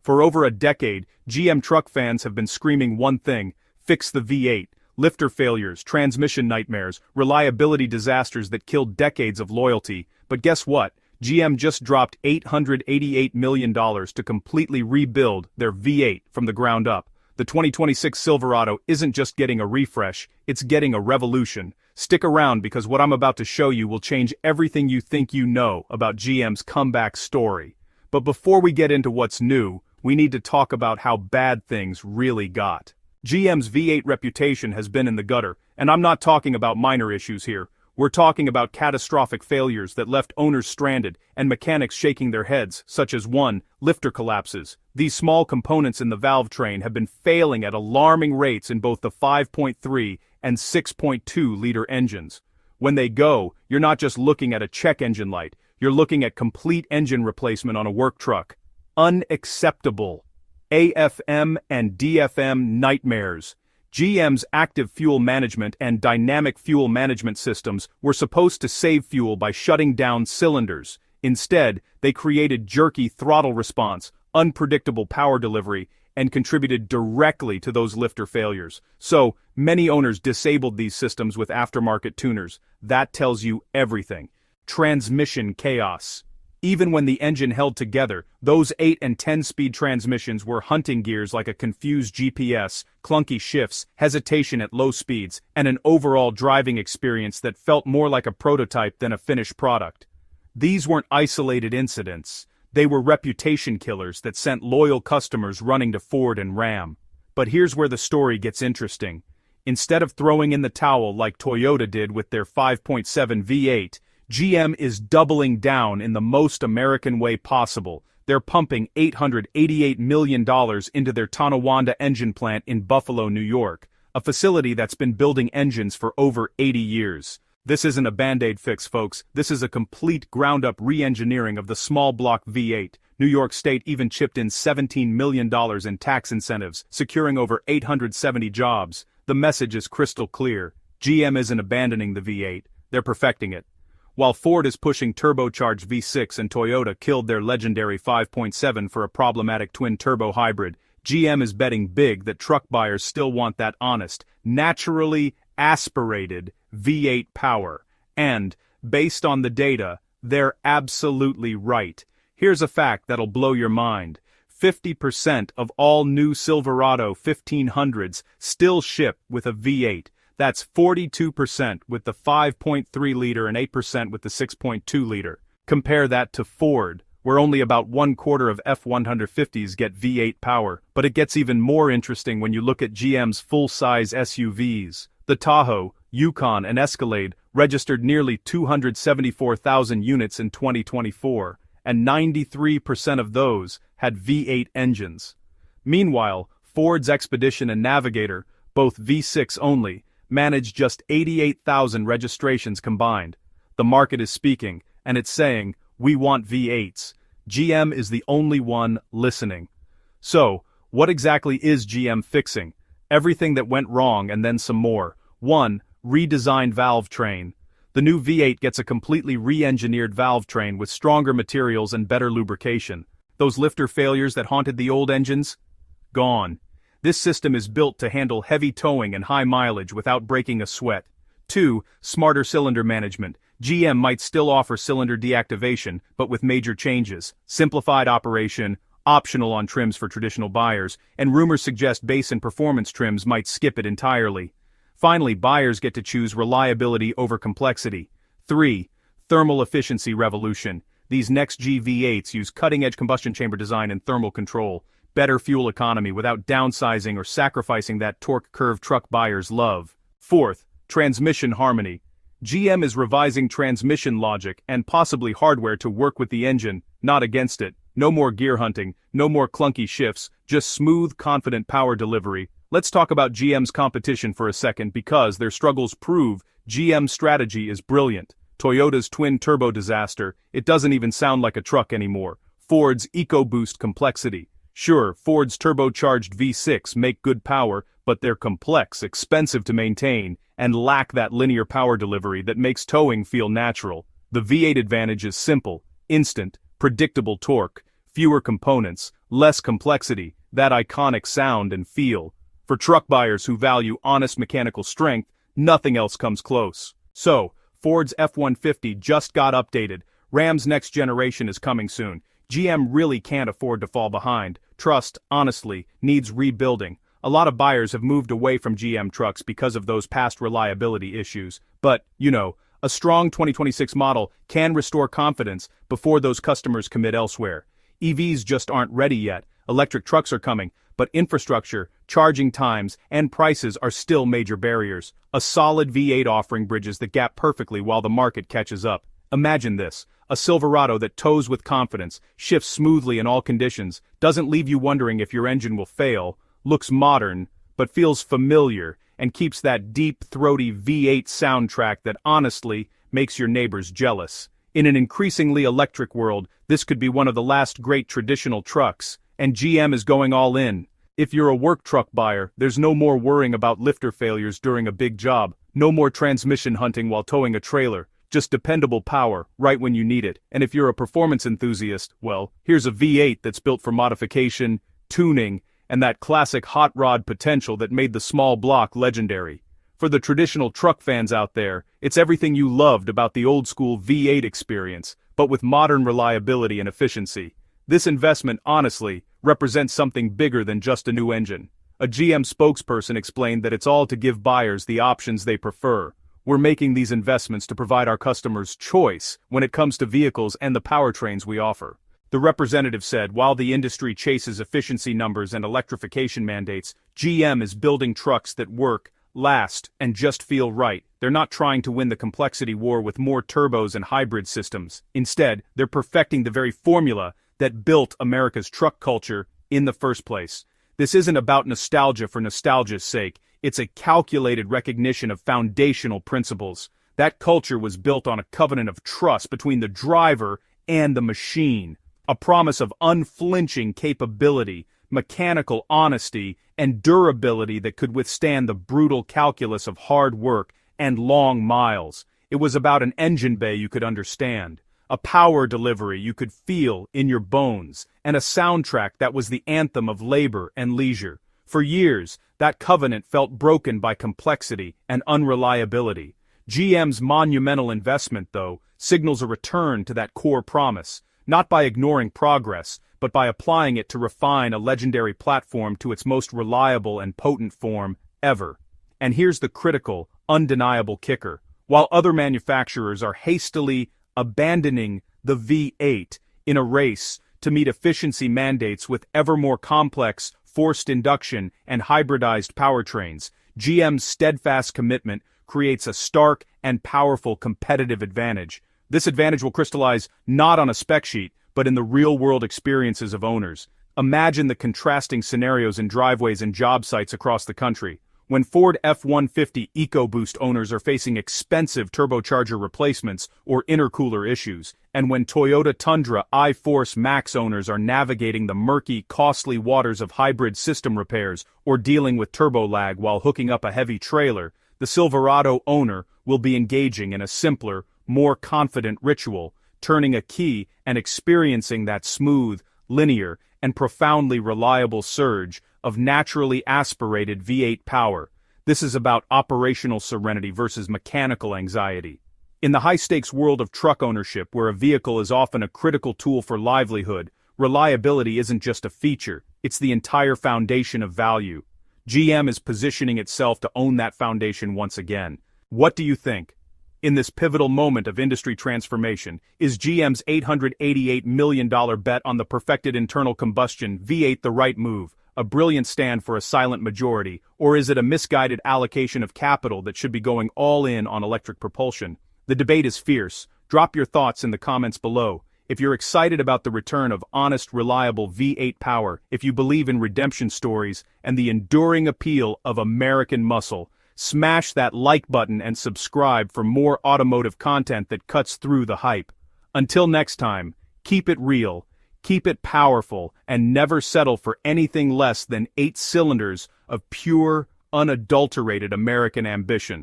For over a decade, GM truck fans have been screaming one thing: fix the V8. Lifter failures, transmission nightmares, reliability disasters that killed decades of loyalty. But guess what? GM just dropped $888 million to completely rebuild their V8 from the ground up. The 2026 Silverado isn't just getting a refresh, it's getting a revolution. Stick around because what I'm about to show you will change everything you think you know about GM's comeback story. But before we get into what's new, we need to talk about how bad things really got. GM's V8 reputation has been in the gutter, and I'm not talking about minor issues here. We're talking about catastrophic failures that left owners stranded and mechanics shaking their heads, such as 1. Lifter collapses. These small components in the valve train have been failing at alarming rates in both the 5.3 and 6.2-liter engines. When they go, you're not just looking at a check engine light, you're looking at complete engine replacement on a work truck. Unacceptable. AFM and DFM nightmares. GM's active fuel management and dynamic fuel management systems were supposed to save fuel by shutting down cylinders. Instead, they created jerky throttle response, unpredictable power delivery, and contributed directly to those lifter failures. So, many owners disabled these systems with aftermarket tuners. That tells you everything. Transmission chaos. Even when the engine held together, those 8 and 10-speed transmissions were hunting gears like a confused GPS, clunky shifts, hesitation at low speeds, and an overall driving experience that felt more like a prototype than a finished product. These weren't isolated incidents. They were reputation killers that sent loyal customers running to Ford and Ram. But here's where the story gets interesting. Instead of throwing in the towel like Toyota did with their 5.7 V8, GM is doubling down in the most American way possible. They're pumping $888 million into their Tonawanda engine plant in Buffalo, New York, a facility that's been building engines for over 80 years. This isn't a Band-Aid fix, folks. This is a complete ground-up re-engineering of the small block V8. New York State even chipped in $17 million in tax incentives, securing over 870 jobs. The message is crystal clear. GM isn't abandoning the V8. They're perfecting it. While Ford is pushing turbocharged V6 and Toyota killed their legendary 5.7 for a problematic twin-turbo hybrid, GM is betting big that truck buyers still want that honest, naturally aspirated V8 power. And, based on the data, they're absolutely right. Here's a fact that'll blow your mind. 50% of all new Silverado 1500s still ship with a V8. That's 42% with the 5.3-liter and 8% with the 6.2-liter. Compare that to Ford, where only about 1/4 of F-150s get V8 power. But it gets even more interesting when you look at GM's full-size SUVs. The Tahoe, Yukon, and Escalade registered nearly 274,000 units in 2024, and 93% of those had V8 engines. Meanwhile, Ford's Expedition and Navigator, both V6 only, managed just 88,000 registrations combined. The market is speaking, and it's saying, we want V8s. GM is the only one listening. So, what exactly is GM fixing? Everything that went wrong and then some more. 1. Redesigned valve train. The new V8 gets a completely re-engineered valve train with stronger materials and better lubrication. Those lifter failures that haunted the old engines? Gone. This system is built to handle heavy towing and high mileage without breaking a sweat. 2. Smarter cylinder management. GM might still offer cylinder deactivation, but with major changes. Simplified operation, optional on trims for traditional buyers, and rumors suggest base and performance trims might skip it entirely. Finally, buyers get to choose reliability over complexity. 3. Thermal efficiency revolution. These next-G V8s use cutting-edge combustion chamber design and thermal control. Better fuel economy without downsizing or sacrificing that torque curve truck buyers love. 4th, transmission harmony. GM is revising transmission logic and possibly hardware to work with the engine, not against it. No more gear hunting, no more clunky shifts, just smooth, confident power delivery. Let's talk about GM's competition for a second because their struggles prove GM's strategy is brilliant. Toyota's twin-turbo disaster, it doesn't even sound like a truck anymore. Ford's EcoBoost complexity. Sure, Ford's turbocharged V6 make good power, but they're complex, expensive to maintain, and lack that linear power delivery that makes towing feel natural. The V8 advantage is simple, instant, predictable torque. fewer components, less complexity, that iconic sound and feel. For truck buyers who value honest mechanical strength, nothing else comes close. So, Ford's F-150 just got updated. Ram's next generation is coming soon. GM really can't afford to fall behind. Trust, honestly, needs rebuilding. A lot of buyers have moved away from GM trucks because of those past reliability issues. But, a strong 2026 model can restore confidence before those customers commit elsewhere. EVs just aren't ready yet. Electric trucks are coming, but infrastructure, charging times, and prices are still major barriers. A solid V8 offering bridges the gap perfectly while the market catches up. Imagine this, a Silverado that tows with confidence, shifts smoothly in all conditions, doesn't leave you wondering if your engine will fail, looks modern, but feels familiar, and keeps that deep, throaty V8 soundtrack that honestly makes your neighbors jealous. In an increasingly electric world, this could be one of the last great traditional trucks, and GM is going all in. If you're a work truck buyer, there's no more worrying about lifter failures during a big job, no more transmission hunting while towing a trailer. Just dependable power, right when you need it. And if you're a performance enthusiast, well, here's a V8 that's built for modification, tuning, and that classic hot rod potential that made the small block legendary. For the traditional truck fans out there, it's everything you loved about the old-school V8 experience, but with modern reliability and efficiency. This investment, honestly, represents something bigger than just a new engine. A GM spokesperson explained that it's all to give buyers the options they prefer. We're making these investments to provide our customers choice when it comes to vehicles and the powertrains we offer. The representative said while the industry chases efficiency numbers and electrification mandates, GM is building trucks that work, last, and just feel right. They're not trying to win the complexity war with more turbos and hybrid systems. Instead, they're perfecting the very formula that built America's truck culture in the first place. This isn't about nostalgia for nostalgia's sake. It's a calculated recognition of foundational principles. That culture was built on a covenant of trust between the driver and the machine, a promise of unflinching capability, mechanical honesty, and durability that could withstand the brutal calculus of hard work and long miles. It was about an engine bay you could understand, a power delivery you could feel in your bones, and a soundtrack that was the anthem of labor and leisure. For years, that covenant felt broken by complexity and unreliability. GM's monumental investment, though, signals a return to that core promise, not by ignoring progress, but by applying it to refine a legendary platform to its most reliable and potent form ever. And here's the critical, undeniable kicker. While other manufacturers are hastily abandoning the V8 in a race to meet efficiency mandates with ever more complex, forced induction, and hybridized powertrains, GM's steadfast commitment creates a stark and powerful competitive advantage. This advantage will crystallize not on a spec sheet, but in the real-world experiences of owners. Imagine the contrasting scenarios in driveways and job sites across the country. When Ford F-150 EcoBoost owners are facing expensive turbocharger replacements or intercooler issues, and when Toyota Tundra iForce Max owners are navigating the murky, costly waters of hybrid system repairs or dealing with turbo lag while hooking up a heavy trailer, the Silverado owner will be engaging in a simpler, more confident ritual, turning a key and experiencing that smooth, linear, and profoundly reliable surge of naturally aspirated V8 power. This is about operational serenity versus mechanical anxiety. In the high-stakes world of truck ownership, where a vehicle is often a critical tool for livelihood, reliability isn't just a feature, it's the entire foundation of value. GM is positioning itself to own that foundation once again. What do you think? In this pivotal moment of industry transformation, is GM's $888 million bet on the perfected internal combustion V8 the right move, a brilliant stand for a silent majority, or is it a misguided allocation of capital that should be going all in on electric propulsion? The debate is fierce. Drop your thoughts in the comments below. If you're excited about the return of honest, reliable V8 power, if you believe in redemption stories and the enduring appeal of American muscle, smash that like button and subscribe for more automotive content that cuts through the hype. Until next time, keep it real, keep it powerful, and never settle for anything less than 8 cylinders of pure, unadulterated American ambition.